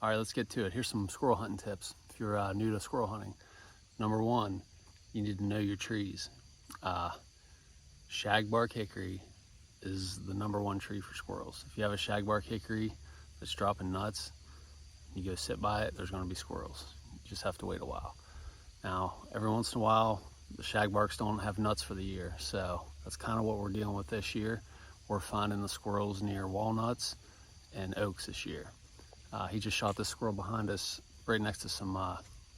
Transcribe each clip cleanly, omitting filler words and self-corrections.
All right, let's get to it. Here's some squirrel hunting tips if you're new to squirrel hunting. Number one, you need to know your trees. Shagbark hickory is the #1 tree for squirrels. If you have a shagbark hickory that's dropping nuts, you go sit by it, there's going to be squirrels. You just have to wait a while. Now, every once in a while, the shagbarks don't have nuts for the year, so that's kind of what we're dealing with this year. We're finding the squirrels near walnuts and oaks this year. He just shot this squirrel behind us right next to some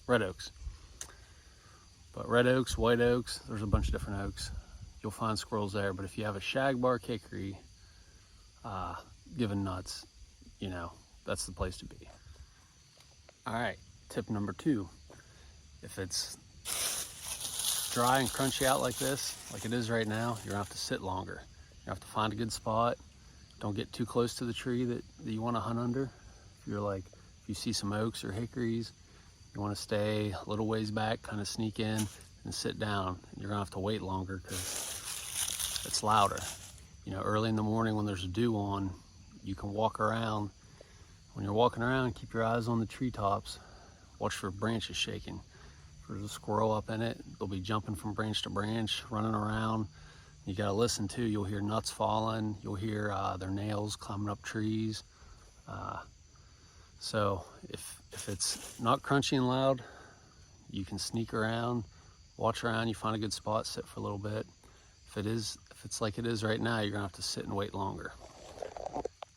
red oaks. But red oaks, white oaks, there's a bunch of different oaks. You'll find squirrels there, but if you have a shagbark hickory giving nuts, you know, that's the place to be. All right, tip number 2. If it's dry and crunchy out like this, like it is right now, you're gonna have to sit longer. You have to find a good spot. Don't get too close to the tree that you wanna hunt under. If you see some oaks or hickories, you wanna stay a little ways back, kind of sneak in and sit down. You're gonna have to wait longer because it's louder. You know, early in the morning when there's a dew on, you can walk around. When you're walking around, keep your eyes on the treetops. Watch for branches shaking. If there's a squirrel up in it, they'll be jumping from branch to branch, running around. You gotta listen too. You'll hear nuts falling. You'll hear their nails climbing up trees. So if it's not crunchy and loud, you can sneak around, watch around. You find a good spot, sit for a little bit. If it's like it is right now, you're gonna have to sit and wait longer,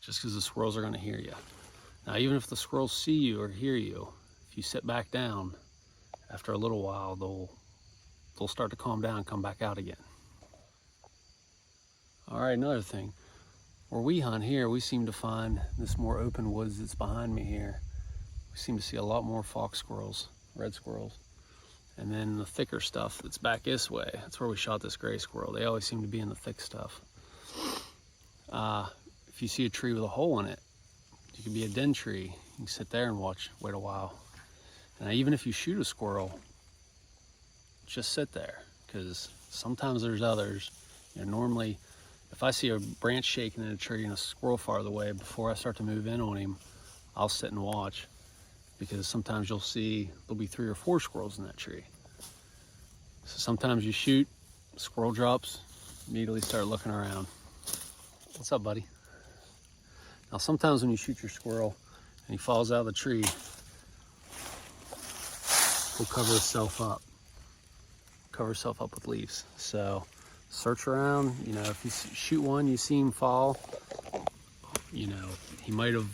just because the squirrels are gonna hear you. Now, even if the squirrels see you or hear you, if you sit back down, after a little while, they'll start to calm down and come back out again. All right, another thing. Where we hunt here, we seem to find this more open woods that's behind me here. We seem to see a lot more fox squirrels, red squirrels. And then the thicker stuff that's back this way, that's where we shot this gray squirrel. They always seem to be in the thick stuff. If you see a tree with a hole in it, it could be a den tree. You can sit there and wait a while. And even if you shoot a squirrel, just sit there, because sometimes there's others. You know, normally, if I see a branch shaking in a tree and a squirrel farther away, before I start to move in on him, I'll sit and watch, because sometimes you'll see there'll be 3 or 4 squirrels in that tree. So sometimes you shoot, squirrel drops, immediately start looking around. What's up, buddy? Now, sometimes when you shoot your squirrel and he falls out of the tree, he'll cover himself up with leaves. So search around. You know, if you shoot one, you see him fall, you know, he might have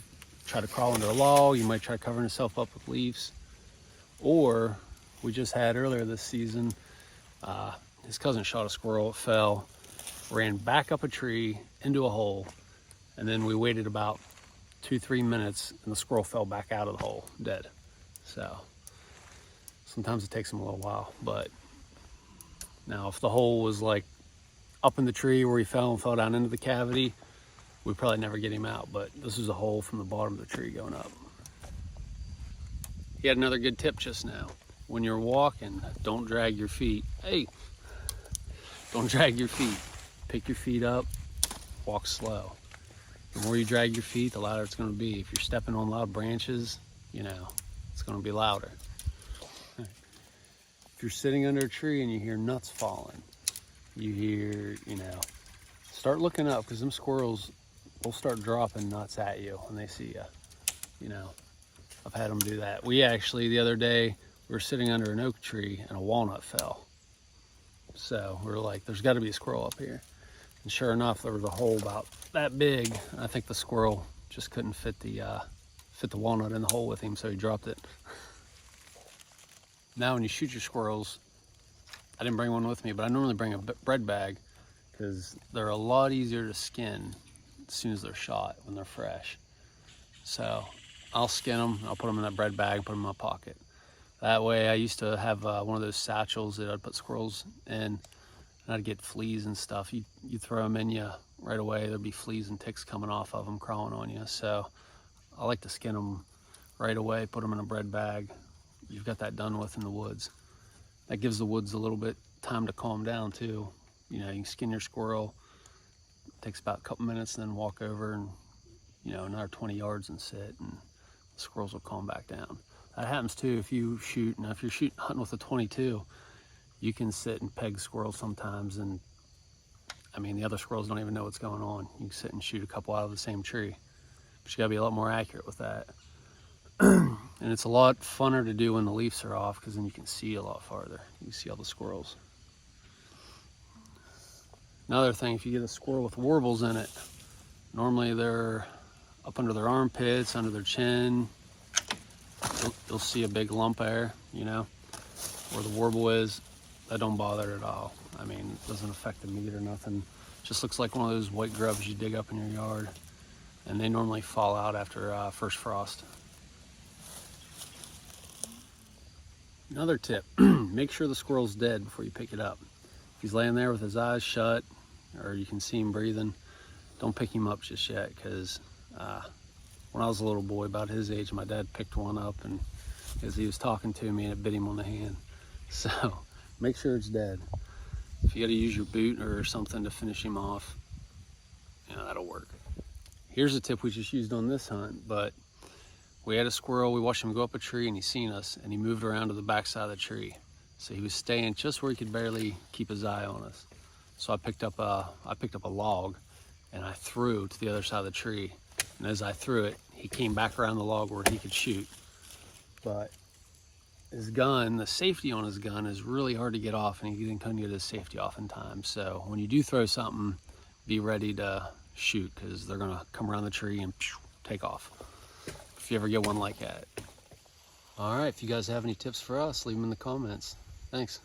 tried to crawl under a log. You might try covering himself up with leaves. Or we just had earlier this season, his cousin shot a squirrel, it fell, ran back up a tree into a hole, and then we waited about 2-3 minutes and the squirrel fell back out of the hole, dead. So sometimes it takes them a little while. But now if the hole was like up in the tree where he fell down into the cavity, we'd probably never get him out. But this is a hole from the bottom of the tree going up. He had another good tip just now. When you're walking, don't drag your feet. Hey, don't drag your feet. Pick your feet up, walk slow. The more you drag your feet, the louder it's gonna be. If you're stepping on loud branches, you know, it's gonna be louder. If you're sitting under a tree and you hear nuts falling, you hear, you know, start looking up, because them squirrels will start dropping nuts at you when they see you. You know, I've had them do that. We actually, the other day, we were sitting under an oak tree and a walnut fell. So we were like, there's gotta be a squirrel up here. And sure enough, there was a hole about that big. And I think the squirrel just couldn't fit the walnut in the hole with him, so he dropped it. Now when you shoot your squirrels, I didn't bring one with me, but I normally bring a bread bag, because they're a lot easier to skin as soon as they're shot, when they're fresh. So I'll skin them, I'll put them in that bread bag, put them in my pocket. That way, I used to have one of those satchels that I'd put squirrels in, and I'd get fleas and stuff. You throw them in you right away, there'd be fleas and ticks coming off of them, crawling on you. So I like to skin them right away, put them in a bread bag. You've got that done with in the woods. That gives the woods a little bit time to calm down too. You know, you can skin your squirrel. It takes about a couple minutes, and then walk over and, you know, another 20 yards and sit. And the squirrels will calm back down. That happens too if you shoot. Now if you're hunting with a 22, you can sit and peg squirrels sometimes, and I mean, the other squirrels don't even know what's going on. You can sit and shoot a couple out of the same tree, but you gotta be a lot more accurate with that. And it's a lot funner to do when the leaves are off, because then you can see a lot farther. You can see all the squirrels. Another thing, if you get a squirrel with warbles in it, normally they're up under their armpits, under their chin. You'll see a big lump there, you know, where the warble is. That don't bother at all. I mean, it doesn't affect the meat or nothing. Just looks like one of those white grubs you dig up in your yard. And they normally fall out after first frost. Another tip, make sure the squirrel's dead before you pick it up. If he's laying there with his eyes shut, or you can see him breathing, don't pick him up just yet, because when I was a little boy, about his age, my dad picked one up, and as he was talking to me, and it bit him on the hand. So make sure it's dead. If you got to use your boot or something to finish him off, you know, that'll work. Here's a tip we just used on this hunt, but we had a squirrel, we watched him go up a tree, and he seen us, and he moved around to the back side of the tree. So he was staying just where he could barely keep his eye on us. So I picked up a log, and I threw to the other side of the tree. And as I threw it, he came back around the log where he could shoot. But his gun, the safety on his gun is really hard to get off, and he couldn't get his safety off in time. So when you do throw something, be ready to shoot, because they're gonna come around the tree and take off, if you ever get one like that. All right, if you guys have any tips for us, leave them in the comments. Thanks.